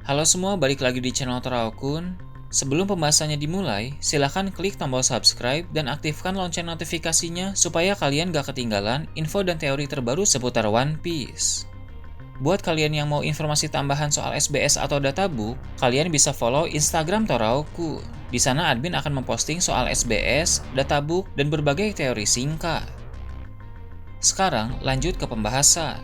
Halo semua, balik lagi di channel Teraokun. Sebelum pembahasannya dimulai, silahkan klik tombol subscribe dan aktifkan lonceng notifikasinya supaya kalian gak ketinggalan info dan teori terbaru seputar One Piece. Buat kalian yang mau informasi tambahan soal SBS atau databook, kalian bisa follow Instagram Toraokun. Di sana admin akan memposting soal SBS, databook, dan berbagai teori singkat. Sekarang lanjut ke pembahasan.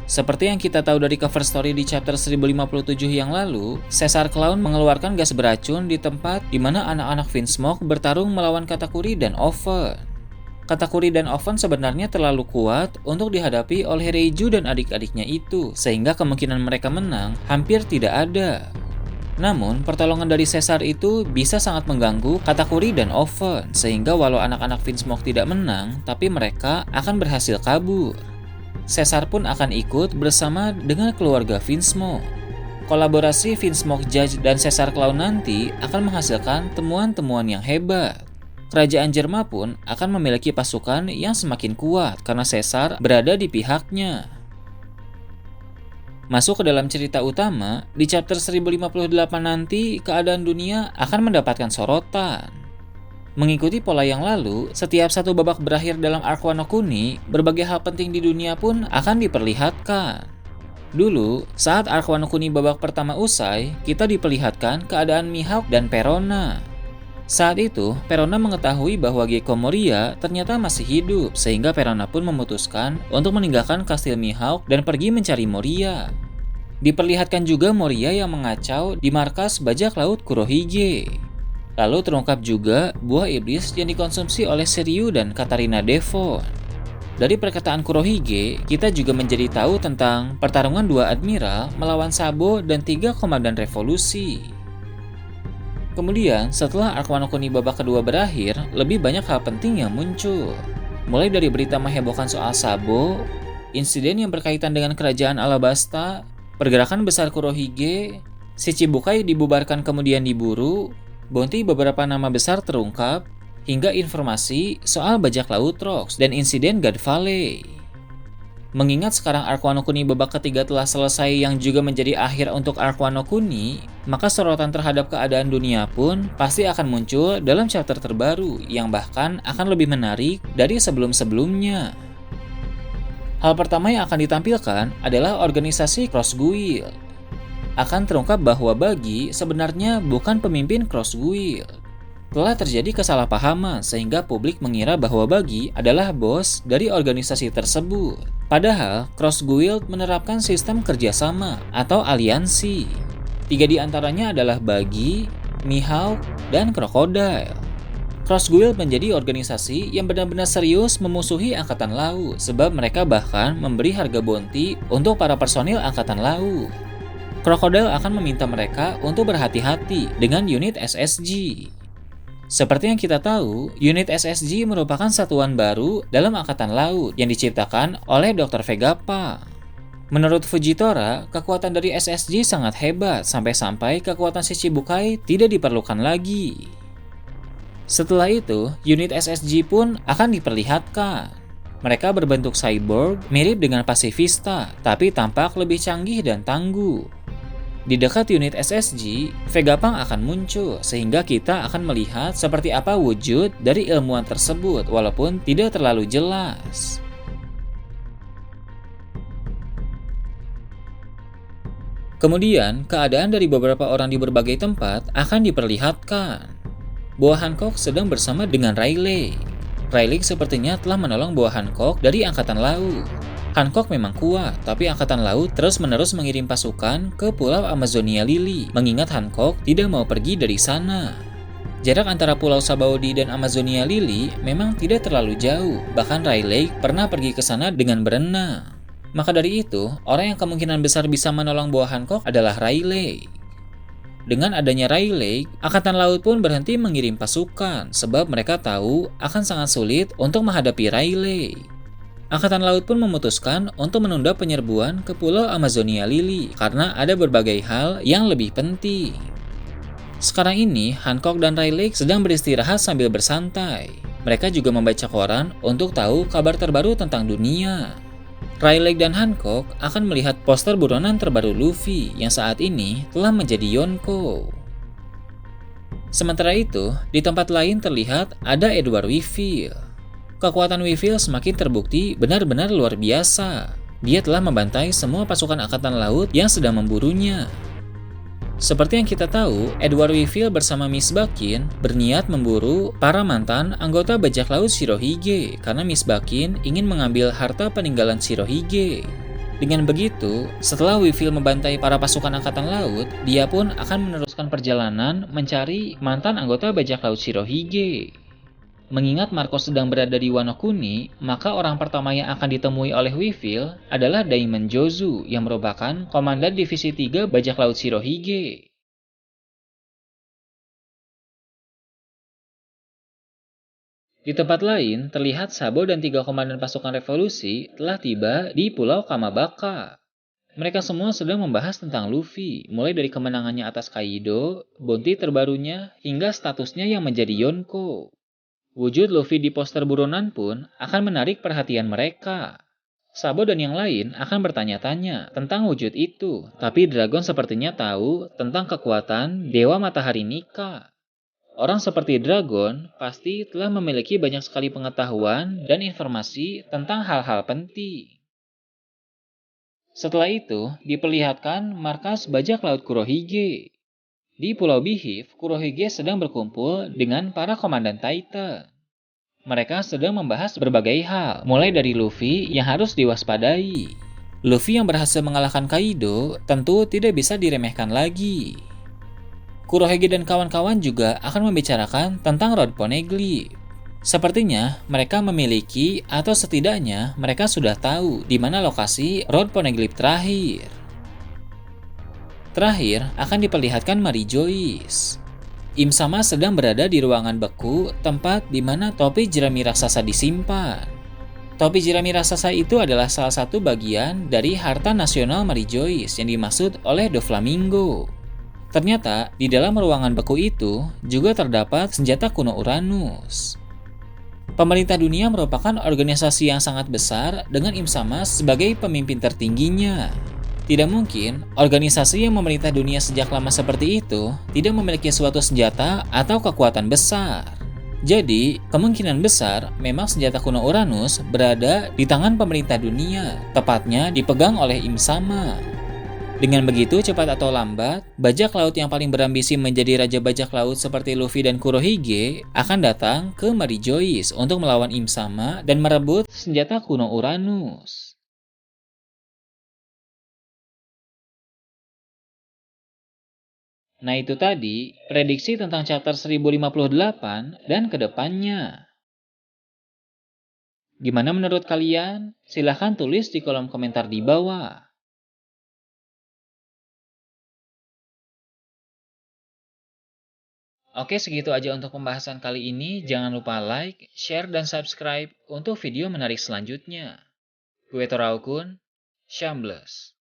Seperti yang kita tahu dari cover story di chapter 1057 yang lalu, Caesar Clown mengeluarkan gas beracun di tempat di mana anak-anak Vinsmoke bertarung melawan Katakuri dan Oven. Katakuri dan Oven sebenarnya terlalu kuat untuk dihadapi oleh Reiju dan adik-adiknya itu, sehingga kemungkinan mereka menang hampir tidak ada. Namun, pertolongan dari Caesar itu bisa sangat mengganggu Katakuri dan Oven, sehingga walau anak-anak Vinsmoke tidak menang, tapi mereka akan berhasil kabur. Caesar pun akan ikut bersama dengan keluarga Vinsmoke. Kolaborasi Vinsmoke Judge dan Caesar Clown nanti akan menghasilkan temuan-temuan yang hebat. Kerajaan Jerma pun akan memiliki pasukan yang semakin kuat karena Caesar berada di pihaknya. Masuk ke dalam cerita utama, di chapter 1058 nanti keadaan dunia akan mendapatkan sorotan. Mengikuti pola yang lalu, setiap satu babak berakhir dalam arc Wano Kuni, berbagai hal penting di dunia pun akan diperlihatkan. Dulu, saat arc Wano Kuni babak pertama usai, kita diperlihatkan keadaan Mihawk dan Perona. Saat itu, Perona mengetahui bahwa Gekko Moria ternyata masih hidup, sehingga Perona pun memutuskan untuk meninggalkan kastil Mihawk dan pergi mencari Moria. Diperlihatkan juga Moria yang mengacau di markas bajak laut Kurohige. Lalu terungkap juga buah iblis yang dikonsumsi oleh Shiryu dan Katarina Devon. Dari perkataan Kurohige, kita juga menjadi tahu tentang pertarungan dua admiral melawan Sabo dan 3 komandan revolusi. Kemudian, setelah arc Wano Kuni babak kedua berakhir, lebih banyak hal penting yang muncul. Mulai dari berita menghebohkan soal Sabo, insiden yang berkaitan dengan kerajaan Alabasta, pergerakan besar Kurohige, Shichibukai dibubarkan kemudian diburu, bounty beberapa nama besar terungkap, hingga informasi soal bajak laut Rocks dan insiden God Valley. Mengingat sekarang arc Wano Kuni babak ketiga telah selesai yang juga menjadi akhir untuk arc Wano Kuni, maka sorotan terhadap keadaan dunia pun pasti akan muncul dalam chapter terbaru yang bahkan akan lebih menarik dari sebelum-sebelumnya. Hal pertama yang akan ditampilkan adalah organisasi Cross Guild. Akan terungkap bahwa Buggy sebenarnya bukan pemimpin Cross Guild. Telah terjadi kesalahpahaman sehingga publik mengira bahwa Buggy adalah bos dari organisasi tersebut. Padahal Cross Guild menerapkan sistem kerjasama atau aliansi. 3 di antaranya adalah Buggy, Mihawk, dan Crocodile. Cross Guild menjadi organisasi yang benar-benar serius memusuhi Angkatan Laut sebab mereka bahkan memberi harga bounty untuk para personil Angkatan Laut. Crocodile akan meminta mereka untuk berhati-hati dengan unit SSG. Seperti yang kita tahu, unit SSG merupakan satuan baru dalam Angkatan Laut yang diciptakan oleh Dr. Vegapunk. Menurut Fujitora, kekuatan dari SSG sangat hebat sampai-sampai kekuatan Shichibukai tidak diperlukan lagi. Setelah itu, unit SSG pun akan diperlihatkan. Mereka berbentuk cyborg mirip dengan Pacifista, tapi tampak lebih canggih dan tangguh. Di dekat unit SSG, Vegapunk akan muncul sehingga kita akan melihat seperti apa wujud dari ilmuwan tersebut walaupun tidak terlalu jelas. Kemudian, keadaan dari beberapa orang di berbagai tempat akan diperlihatkan. Boa Hancock sedang bersama dengan Rayleigh. Rayleigh sepertinya telah menolong Boa Hancock dari Angkatan Laut. Hancock memang kuat, tapi Angkatan Laut terus-menerus mengirim pasukan ke Pulau Amazonia Lili, mengingat Hancock tidak mau pergi dari sana. Jarak antara Pulau Sabaody dan Amazonia Lili memang tidak terlalu jauh, bahkan Rayleigh pernah pergi ke sana dengan berenang. Maka dari itu, orang yang kemungkinan besar bisa menolong Boa Hancock adalah Rayleigh. Dengan adanya Rayleigh, Angkatan Laut pun berhenti mengirim pasukan, sebab mereka tahu akan sangat sulit untuk menghadapi Rayleigh. Angkatan Laut pun memutuskan untuk menunda penyerbuan ke Pulau Amazonia Lili karena ada berbagai hal yang lebih penting. Sekarang ini, Hancock dan Rayleigh sedang beristirahat sambil bersantai. Mereka juga membaca koran untuk tahu kabar terbaru tentang dunia. Rayleigh dan Hancock akan melihat poster buronan terbaru Luffy yang saat ini telah menjadi Yonko. Sementara itu, di tempat lain terlihat ada Edward Weevil. Kekuatan Weevil semakin terbukti benar-benar luar biasa. Dia telah membantai semua pasukan angkatan laut yang sedang memburunya. Seperti yang kita tahu, Edward Weevil bersama Miss Bakin berniat memburu para mantan anggota bajak laut Shirohige karena Miss Bakin ingin mengambil harta peninggalan Shirohige. Dengan begitu, setelah Weevil membantai para pasukan angkatan laut, dia pun akan meneruskan perjalanan mencari mantan anggota bajak laut Shirohige. Mengingat Marco sedang berada di Wano Kuni, maka orang pertama yang akan ditemui oleh Weevil adalah Daimon Jozu yang merupakan komandan divisi 3 bajak laut Shirohige. Di tempat lain, terlihat Sabo dan 3 komandan pasukan revolusi telah tiba di Pulau Kamabaka. Mereka semua sedang membahas tentang Luffy, mulai dari kemenangannya atas Kaido, bounty terbarunya, hingga statusnya yang menjadi Yonko. Wujud Luffy di poster buronan pun akan menarik perhatian mereka. Sabo dan yang lain akan bertanya-tanya tentang wujud itu, tapi Dragon sepertinya tahu tentang kekuatan Dewa Matahari Nika. Orang seperti Dragon pasti telah memiliki banyak sekali pengetahuan dan informasi tentang hal-hal penting. Setelah itu, diperlihatkan markas bajak laut Kurohige. Di Pulau Bihif, Kurohige sedang berkumpul dengan para komandan Titan. Mereka sedang membahas berbagai hal, mulai dari Luffy yang harus diwaspadai. Luffy yang berhasil mengalahkan Kaido tentu tidak bisa diremehkan lagi. Kurohige dan kawan-kawan juga akan membicarakan tentang Rod Poneglyph. Sepertinya mereka memiliki atau setidaknya mereka sudah tahu di mana lokasi Rod Poneglyph terakhir. Terakhir, akan diperlihatkan Mary Joyce. Im Sama sedang berada di ruangan beku, tempat di mana topi jerami raksasa disimpan. Topi jerami raksasa itu adalah salah satu bagian dari harta nasional Mary Joyce yang dimaksud oleh Doflamingo. Ternyata, di dalam ruangan beku itu juga terdapat senjata kuno Uranus. Pemerintah dunia merupakan organisasi yang sangat besar dengan Im Sama sebagai pemimpin tertingginya. Tidak mungkin organisasi yang memerintah dunia sejak lama seperti itu tidak memiliki suatu senjata atau kekuatan besar. Jadi, kemungkinan besar memang senjata kuno Uranus berada di tangan pemerintah dunia, tepatnya dipegang oleh Im Sama. Dengan begitu, cepat atau lambat, bajak laut yang paling berambisi menjadi raja bajak laut seperti Luffy dan Kurohige akan datang ke Mary Joyce untuk melawan Im Sama dan merebut senjata kuno Uranus. Nah itu tadi, prediksi tentang chapter 1058 dan kedepannya. Gimana menurut kalian? Silahkan tulis di kolom komentar di bawah. Oke, segitu aja untuk pembahasan kali ini. Jangan lupa like, share, dan subscribe untuk video menarik selanjutnya. Gue Toraukun, Shambles.